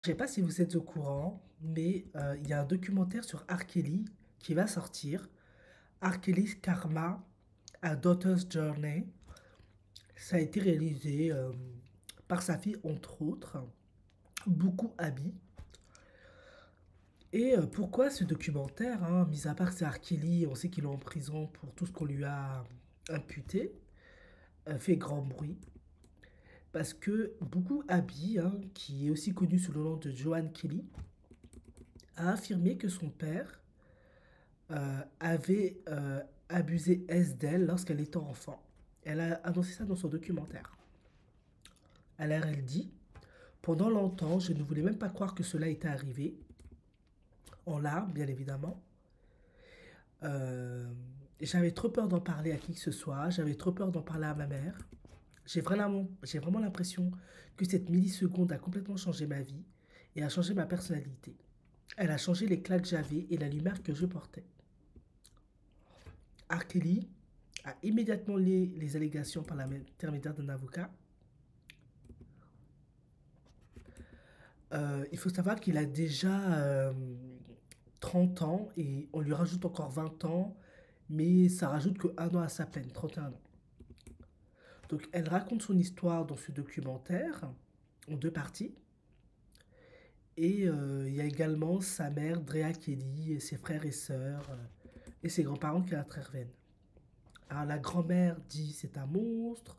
Je sais pas si vous êtes au courant, mais il y a un documentaire sur R. Kelly qui va sortir. R. Kelly's Karma, A Daughter's Journey. Ça a été réalisé par sa fille, entre autres, beaucoup Abby. Et pourquoi ce documentaire, hein, mis à part que c'est R. Kelly, on sait qu'il est en prison pour tout ce qu'on lui a imputé, fait grand bruit. Parce que beaucoup Abby, hein, qui est aussi connu sous le nom de Joanne Kelly, a affirmé que son père avait abusé d'elle lorsqu'elle était enfant. Elle a annoncé ça dans son documentaire. Alors elle dit, pendant longtemps, je ne voulais même pas croire que cela était arrivé, en larmes bien évidemment. Euh, j'avais trop peur d'en parler à qui que ce soit, j'avais trop peur d'en parler à ma mère. J'ai vraiment l'impression que cette milliseconde a complètement changé ma vie et a changé ma personnalité. Elle a changé l'éclat que j'avais et la lumière que je portais. R. Kelly a immédiatement lié les allégations par l'intermédiaire d'un avocat. Il faut savoir qu'il a déjà 30 ans et on lui rajoute encore 20 ans, mais ça rajoute que un an à sa peine, 31 ans. Donc elle raconte son histoire dans ce documentaire en deux parties. Et il y a également sa mère, Drea Kelly, et ses frères et sœurs, et ses grands-parents qui interviennent. Alors la grand-mère dit c'est un monstre,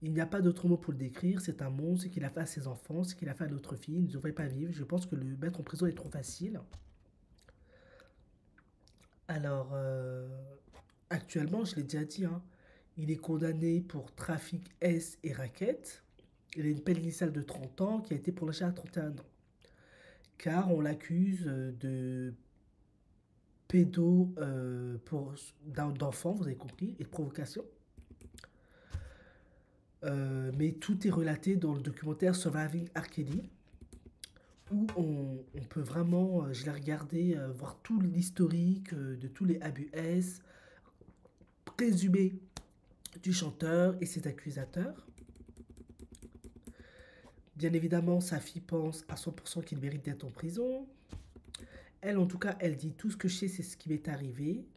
il n'y a pas d'autre mot pour le décrire, c'est un monstre, ce qu'il a fait à ses enfants, ce qu'il a fait à notre fille, il ne devrait pas vivre, je pense que le mettre en prison est trop facile. Alors, actuellement, je l'ai déjà dit, hein, il est condamné pour trafic S et racket. Il a une peine initiale de 30 ans qui a été prolongée à 31 ans. Car on l'accuse de pédo d'enfant, vous avez compris, et de provocation. Mais tout est relaté dans le documentaire Surviving R. Kelly, où on peut vraiment, je l'ai regardé, voir tout l'historique de tous les abus S présumés du chanteur et ses accusateurs. Bien évidemment, sa fille pense à 100% qu'il mérite d'être en prison. Elle, en tout cas, elle dit tout ce que je sais, c'est ce qui m'est arrivé.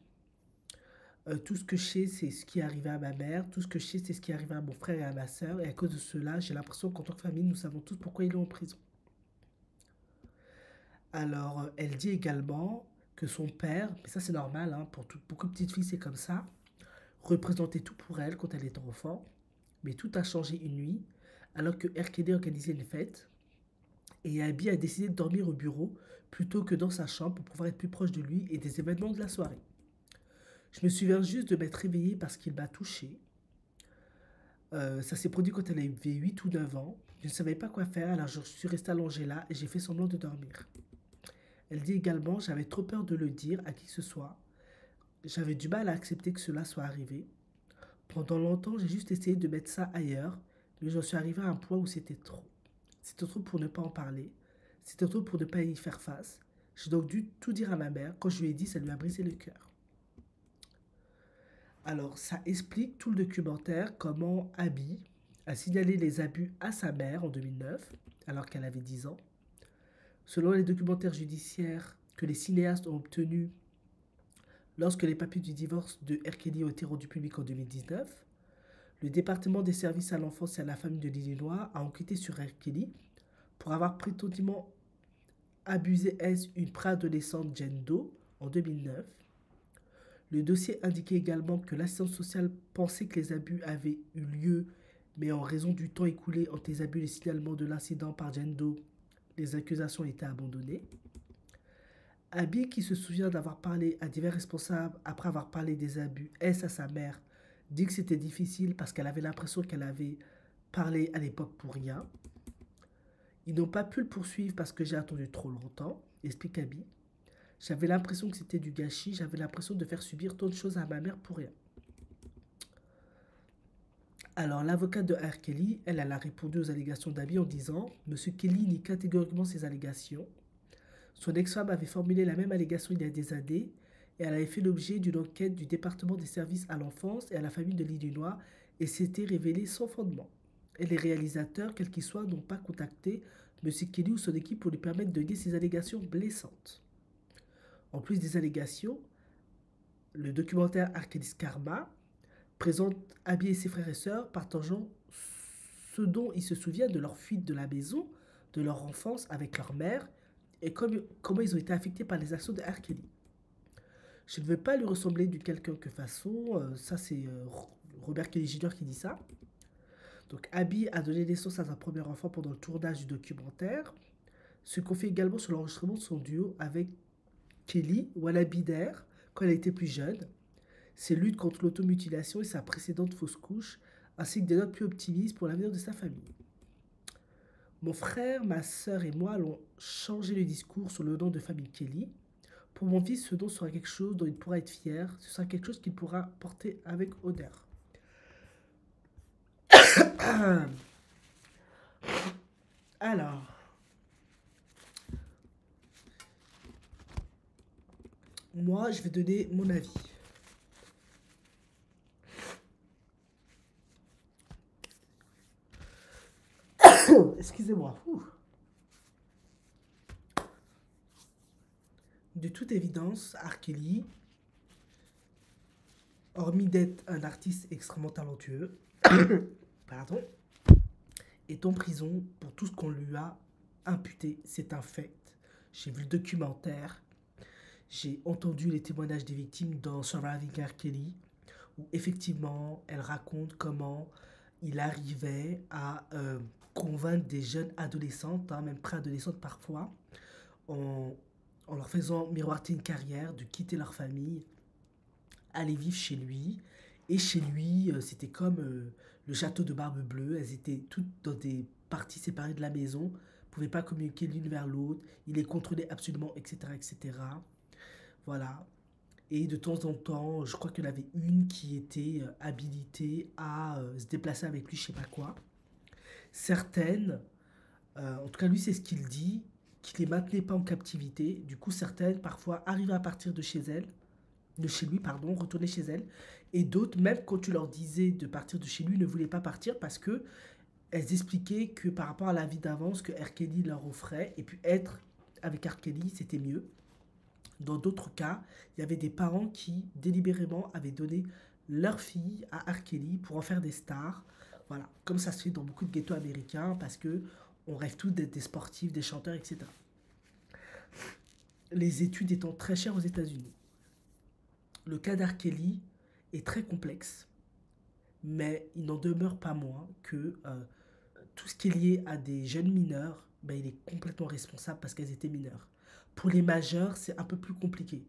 Tout ce que je sais, c'est ce qui est arrivé à ma mère. Tout ce que je sais, c'est ce qui est arrivé à mon frère et à ma soeur. Et à cause de cela, j'ai l'impression qu'en tant que famille, nous savons tous pourquoi il est en prison. Alors, elle dit également que son père, mais ça c'est normal, hein, pour beaucoup de petites filles c'est comme ça, représentait tout pour elle quand elle était enfant, mais tout a changé une nuit, alors que R. Kelly organisait une fête, et Abby a décidé de dormir au bureau plutôt que dans sa chambre pour pouvoir être plus proche de lui et des événements de la soirée. Je me souviens juste de m'être réveillée parce qu'il m'a touchée. Ça s'est produit quand elle avait 8 ou 9 ans. Je ne savais pas quoi faire, alors je suis restée allongée là et j'ai fait semblant de dormir. Elle dit également, j'avais trop peur de le dire à qui que ce soit. J'avais du mal à accepter que cela soit arrivé. Pendant longtemps, j'ai juste essayé de mettre ça ailleurs, mais j'en suis arrivée à un point où c'était trop. C'était trop pour ne pas en parler. C'était trop pour ne pas y faire face. J'ai donc dû tout dire à ma mère. Quand je lui ai dit, ça lui a brisé le cœur. Alors, ça explique tout le documentaire comment Abby a signalé les abus à sa mère en 2009, alors qu'elle avait 10 ans. Selon les documentaires judiciaires que les cinéastes ont obtenus lorsque les papiers du divorce de R. Kelly ont été rendus publics en 2019, le département des services à l'enfance et à la famille de l'Illinois a enquêté sur R. Kelly pour avoir prétendument abusé une préadolescente Jane Doe en 2009. Le dossier indiquait également que l'assistance sociale pensait que les abus avaient eu lieu, mais en raison du temps écoulé entre les abus et les signalements de l'incident par Jane Doe, les accusations étaient abandonnées. Abby, qui se souvient d'avoir parlé à divers responsables après avoir parlé des abus S à sa mère, dit que c'était difficile parce qu'elle avait l'impression qu'elle avait parlé à l'époque pour rien. Ils n'ont pas pu le poursuivre parce que j'ai attendu trop longtemps, explique Abby. J'avais l'impression que c'était du gâchis, j'avais l'impression de faire subir tant de choses à ma mère pour rien. Alors, l'avocate de R. Kelly, elle a répondu aux allégations d'Abby en disant Monsieur Kelly nie catégoriquement ces allégations. Son ex-femme avait formulé la même allégation il y a des années et elle avait fait l'objet d'une enquête du département des services à l'enfance et à la famille de l'Illinois et s'était révélée sans fondement. Et les réalisateurs, quels qu'ils soient, n'ont pas contacté Monsieur Kelly ou son équipe pour lui permettre de nier ces allégations blessantes. En plus des allégations, le documentaire R. Kelly's Karma présente Abby et ses frères et sœurs partageant ce dont ils se souviennent de leur fuite de la maison, de leur enfance avec leur mère et comment ils ont été affectés par les actions de R. Kelly. Je ne veux pas lui ressembler d'une quelconque façon, ça c'est Robert Kelly Jr. qui dit ça. Donc Abby a donné naissance à sa première enfant pendant le tournage du documentaire, ce qu'on fait également sur l'enregistrement de son duo avec Kelly Wallabider quand elle était plus jeune, ses luttes contre l'automutilation et sa précédente fausse couche, ainsi que des notes plus optimistes pour l'avenir de sa famille. Mon frère, ma sœur et moi allons changer le discours sur le nom de famille Kelly. Pour mon fils, ce nom sera quelque chose dont il pourra être fier, ce sera quelque chose qu'il pourra porter avec honneur. Alors, moi, je vais donner mon avis. Excusez-moi. De toute évidence, R. Kelly, hormis d'être un artiste extrêmement talentueux, pardon, est en prison pour tout ce qu'on lui a imputé. C'est un fait. J'ai vu le documentaire, j'ai entendu les témoignages des victimes dans Surviving R. Kelly, où effectivement, elle raconte comment il arrivait à convaincre des jeunes adolescentes, hein, même préadolescentes parfois, en, en leur faisant miroiter une carrière, de quitter leur famille, aller vivre chez lui. Et chez lui, c'était comme le château de Barbe Bleue. Elles étaient toutes dans des parties séparées de la maison, ne pouvaient pas communiquer l'une vers l'autre. Il les contrôlait absolument, etc., etc. Voilà. Et de temps en temps, je crois qu'il y en avait une qui était habilitée à se déplacer avec lui, je sais pas quoi. Certaines, en tout cas lui c'est ce qu'il dit, qu'il les maintenait pas en captivité. Du coup, certaines parfois arrivaient à partir de chez elles, de chez lui, pardon, retourner chez elles. Et d'autres, même quand tu leur disais de partir de chez lui, ne voulaient pas partir parce que elles expliquaient que par rapport à la vie d'avance que R. Kelly leur offrait, et puis être avec R. Kelly, c'était mieux. Dans d'autres cas, il y avait des parents qui délibérément avaient donné leur fille à R. Kelly pour en faire des stars. Voilà, comme ça se fait dans beaucoup de ghettos américains parce que on rêve tous d'être des sportifs, des chanteurs, etc. Les études étant très chères aux États-Unis. Le cas d'R. Kelly est très complexe, mais il n'en demeure pas moins que tout ce qui est lié à des jeunes mineurs, ben, il est complètement responsable parce qu'elles étaient mineures. Pour les majeurs, c'est un peu plus compliqué.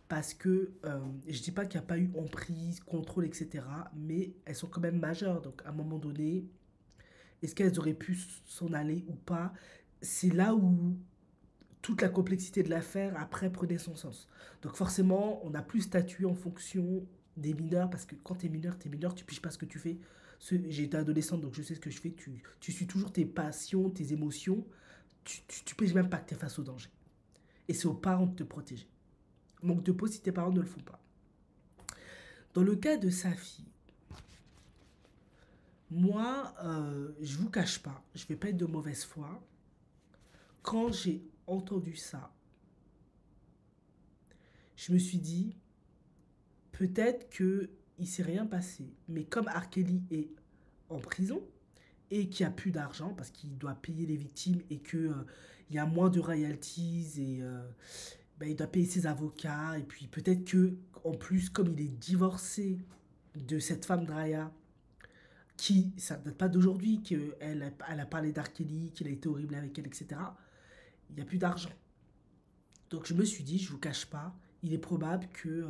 Parce que je ne dis pas qu'il n'y a pas eu emprise, contrôle, etc. Mais elles sont quand même majeures. Donc à un moment donné, est-ce qu'elles auraient pu s'en aller ou pas? C'est là où toute la complexité de l'affaire après prenait son sens. Donc forcément, on n'a plus statué en fonction des mineurs. Parce que quand tu es mineur, tu piges pas ce que tu fais. J'ai été adolescente, donc je sais ce que je fais. Tu suis toujours tes passions, tes émotions. Tu piges même pas que tu es face au danger. Et c'est aux parents de te protéger. Manque de peau si tes parents ne le font pas. Dans le cas de sa fille, moi, je vous cache pas, je vais pas être de mauvaise foi. Quand j'ai entendu ça, je me suis dit, peut-être que il s'est rien passé. Mais comme R. Kelly est en prison et qu'il n'y a plus d'argent parce qu'il doit payer les victimes et que il y a moins de royalties et ben, il doit payer ses avocats et puis peut-être que en plus comme il est divorcé de cette femme Draya qui ça ne date pas d'aujourd'hui qu'elle a parlé d'R. Kelly, qu'il a été horrible avec elle, etc. Il n'y a plus d'argent. Donc je me suis dit, je vous cache pas, il est probable que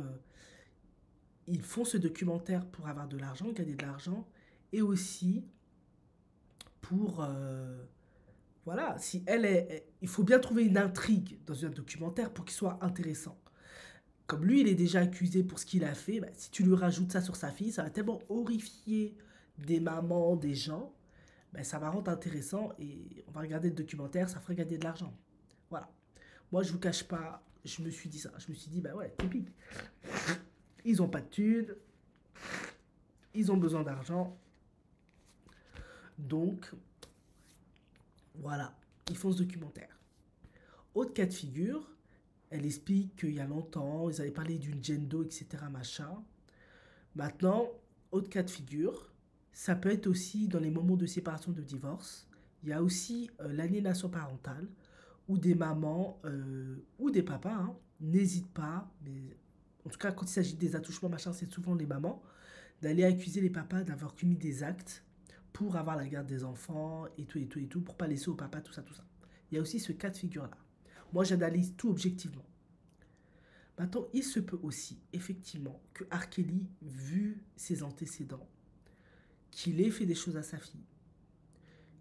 ils font ce documentaire pour avoir de l'argent, gagner de l'argent, et aussi pour voilà, si elle est, il faut bien trouver une intrigue dans un documentaire pour qu'il soit intéressant. Comme lui, il est déjà accusé pour ce qu'il a fait, bah, si tu lui rajoutes ça sur sa fille, ça va tellement horrifier des mamans, des gens, bah, ça va rendre intéressant et on va regarder le documentaire, ça fera gagner de l'argent. Voilà. Moi, je vous cache pas, je me suis dit ça. Je me suis dit, bah ouais, typique. Ils ont pas de thunes, ils ont besoin d'argent. Donc, voilà. ils font ce documentaire. Autre cas de figure, elle explique qu'il y a longtemps, ils avaient parlé d'une Jendo, etc. machin. Maintenant, autre cas de figure, ça peut être aussi dans les moments de séparation, de divorce. Il y a aussi l'aliénation parentale, où des mamans ou des papas n'hésitent pas, mais en tout cas quand il s'agit des attouchements, machin, c'est souvent les mamans, d'aller accuser les papas d'avoir commis des actes pour avoir la garde des enfants et tout, et tout, et tout, pour pas laisser au papa tout ça, tout ça. Il y a aussi ce cas de figure-là. Moi, j'analyse tout objectivement. Maintenant, il se peut aussi, effectivement, que R. Kelly, vu ses antécédents, qu'il ait fait des choses à sa fille,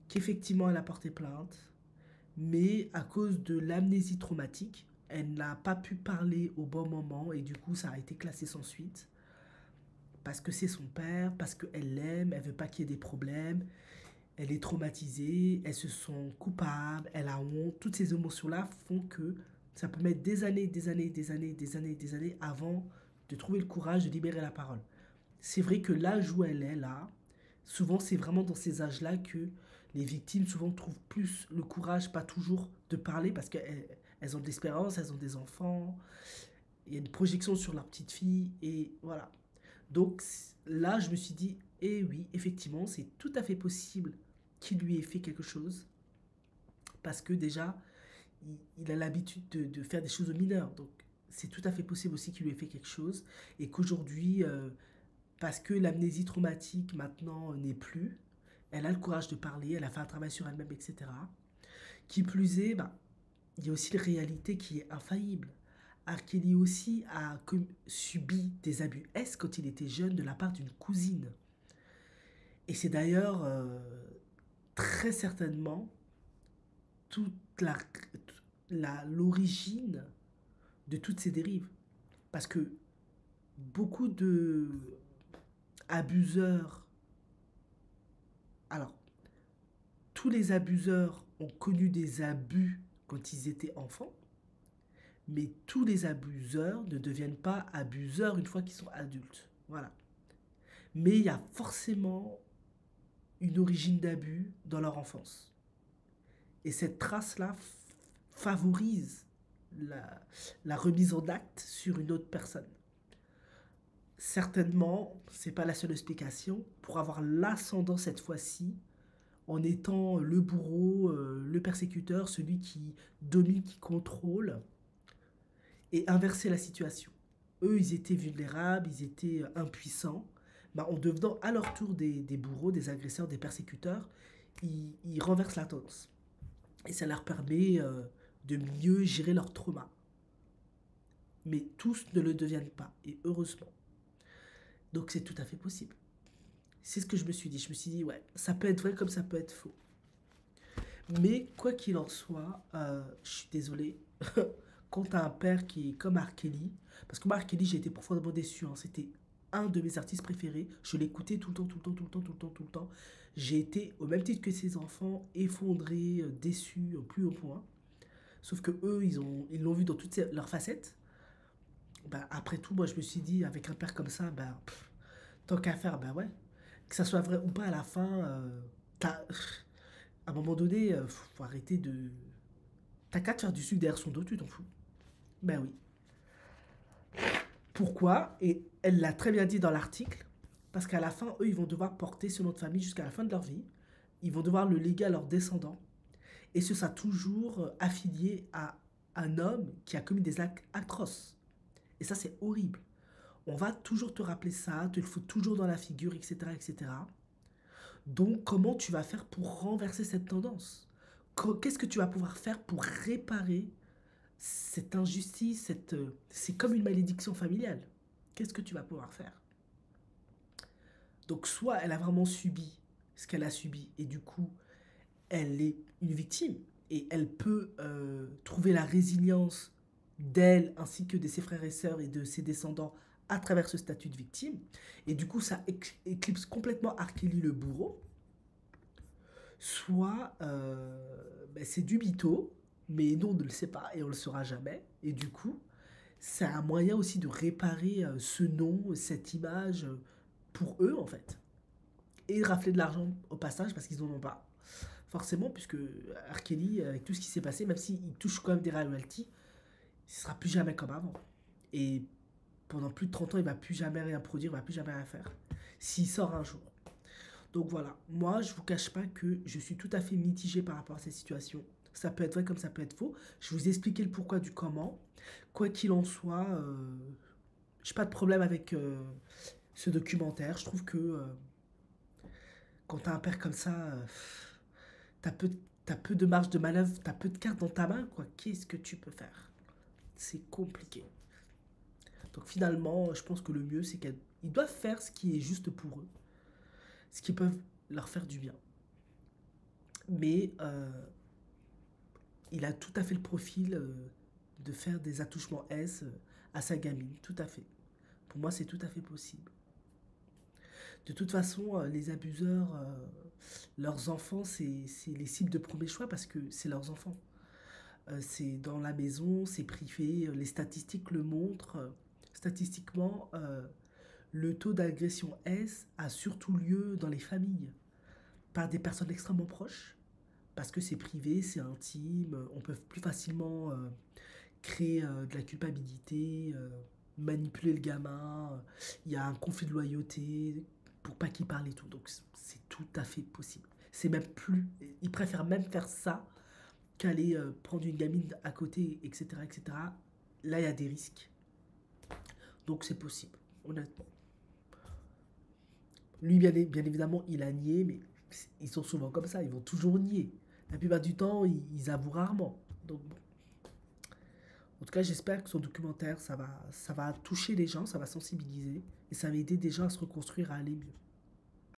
qu'effectivement elle a porté plainte, mais à cause de l'amnésie traumatique, elle n'a pas pu parler au bon moment et du coup ça a été classé sans suite. Parce que c'est son père, parce qu'elle l'aime, elle veut pas qu'il y ait des problèmes, elle est traumatisée, elle se sent coupable, elle a honte. Toutes ces émotions-là font que ça peut mettre des années, des années, des années, des années, des années avant de trouver le courage de libérer la parole. C'est vrai que l'âge où elle est là, souvent c'est vraiment dans ces âges-là que les victimes souvent trouvent plus le courage, pas toujours de parler parce qu'elles ont de l'expérience, elles ont des enfants, il y a une projection sur leur petite fille et voilà. Donc là, je me suis dit, eh oui, effectivement, c'est tout à fait possible qu'il lui ait fait quelque chose parce que déjà, il a l'habitude de faire des choses aux mineurs. Donc c'est tout à fait possible aussi qu'il lui ait fait quelque chose et qu'aujourd'hui, parce que l'amnésie traumatique maintenant n'est plus, elle a le courage de parler, elle a fait un travail sur elle-même, etc. Qui plus est, bah, il y a aussi la réalité qui est infaillible. R. Kelly aussi a subi des abus S quand il était jeune de la part d'une cousine. Et c'est d'ailleurs très certainement toute l'origine de toutes ces dérives. Parce que beaucoup de abuseurs, alors tous les abuseurs ont connu des abus quand ils étaient enfants, mais tous les abuseurs ne deviennent pas abuseurs une fois qu'ils sont adultes. Voilà. Mais il y a forcément une origine d'abus dans leur enfance. Et cette trace-là favorise la remise en acte sur une autre personne. Certainement, ce n'est pas la seule explication, pour avoir l'ascendant cette fois-ci, en étant le bourreau, le persécuteur, celui qui domine, qui contrôle, et inverser la situation. Eux, ils étaient vulnérables, ils étaient impuissants. Bah, en devenant à leur tour des bourreaux, des agresseurs, des persécuteurs, ils renversent la tendance. Et ça leur permet de mieux gérer leur trauma. Mais tous ne le deviennent pas, et heureusement. Donc c'est tout à fait possible. C'est ce que je me suis dit. Je me suis dit, ouais, ça peut être vrai comme ça peut être faux. Mais quoi qu'il en soit, je suis désolé. Quand t'as un père qui est comme R. Kelly, parce que moi, R. Kelly, j'ai été profondément déçu. Hein. C'était un de mes artistes préférés. Je l'écoutais tout le temps, tout le temps, tout le temps, tout le temps, tout le temps. J'ai été, au même titre que ses enfants, effondré, déçu, au plus haut point. Sauf que eux, ils l'ont vu dans toutes leurs facettes. Bah, après tout, moi, je me suis dit, avec un père comme ça, bah, tant qu'à faire, bah ouais. Que ça soit vrai ou pas, à la fin, à un moment donné, faut arrêter de... T'as qu'à te faire du sucre derrière son dos, tu t'en fous. Ben oui. Pourquoi? Et elle l'a très bien dit dans l'article, parce qu'à la fin, eux, ils vont devoir porter ce nom de famille jusqu'à la fin de leur vie. Ils vont devoir le léguer à leurs descendants. Et ce sera toujours affilié à un homme qui a commis des actes atroces. Et ça, c'est horrible. On va toujours te rappeler ça, te le faut toujours dans la figure, etc., etc. Donc, comment tu vas faire pour renverser cette tendance? Qu'est-ce que tu vas pouvoir faire pour réparer cette injustice, c'est comme une malédiction familiale. Qu'est-ce que tu vas pouvoir faire? Donc soit elle a vraiment subi ce qu'elle a subi et du coup elle est une victime et elle peut trouver la résilience d'elle ainsi que de ses frères et sœurs et de ses descendants à travers ce statut de victime et du coup ça éclipse complètement R. Kelly le bourreau. Soit c'est du mytho mais nous on ne le sait pas et on ne le saura jamais. Et du coup, c'est un moyen aussi de réparer ce nom, cette image pour eux en fait. Et de rafler de l'argent au passage parce qu'ils n'en ont pas. forcément, puisque R. Kelly, avec tout ce qui s'est passé, même s'il touche quand même des royalties, ce sera plus jamais comme avant. Et pendant plus de 30 ans, il va plus jamais rien produire, il va plus jamais rien faire. S'il sort un jour. Donc voilà, moi je vous cache pas que je suis tout à fait mitigé par rapport à cette situation. Ça peut être vrai comme ça peut être faux. Je vous ai expliqué le pourquoi du comment. Quoi qu'il en soit, j'ai pas de problème avec ce documentaire. Je trouve que quand t'as un père comme ça, t'as peu, t'as peu de marge de manœuvre, t'as peu de cartes dans ta main, quoi. Qu'est-ce que tu peux faire? C'est compliqué. Donc finalement, je pense que le mieux, c'est qu'ils doivent faire ce qui est juste pour eux, ce qui peut leur faire du bien. Mais il a tout à fait le profil de faire des attouchements S à sa gamine, tout à fait. Pour moi, c'est tout à fait possible. De toute façon, les abuseurs, leurs enfants, c'est les cibles de premier choix parce que c'est leurs enfants. C'est dans la maison, c'est privé, les statistiques le montrent. Statistiquement, le taux d'agression S a surtout lieu dans les familles, par des personnes extrêmement proches, parce que c'est privé, c'est intime, on peut plus facilement créer de la culpabilité, manipuler le gamin, il y a un conflit de loyauté pour pas qu'il parle et tout. Donc c'est tout à fait possible. C'est même plus. Ils préfèrent même faire ça qu'aller prendre une gamine à côté, etc. etc. Là, il y a des risques. Donc c'est possible, honnêtement. Lui, bien évidemment, il a nié, mais ils sont souvent comme ça, ils vont toujours nier. La plupart du temps, ils avouent rarement. Donc bon. En tout cas, j'espère que son documentaire, ça va toucher les gens, ça va sensibiliser et ça va aider des gens à se reconstruire, à aller mieux.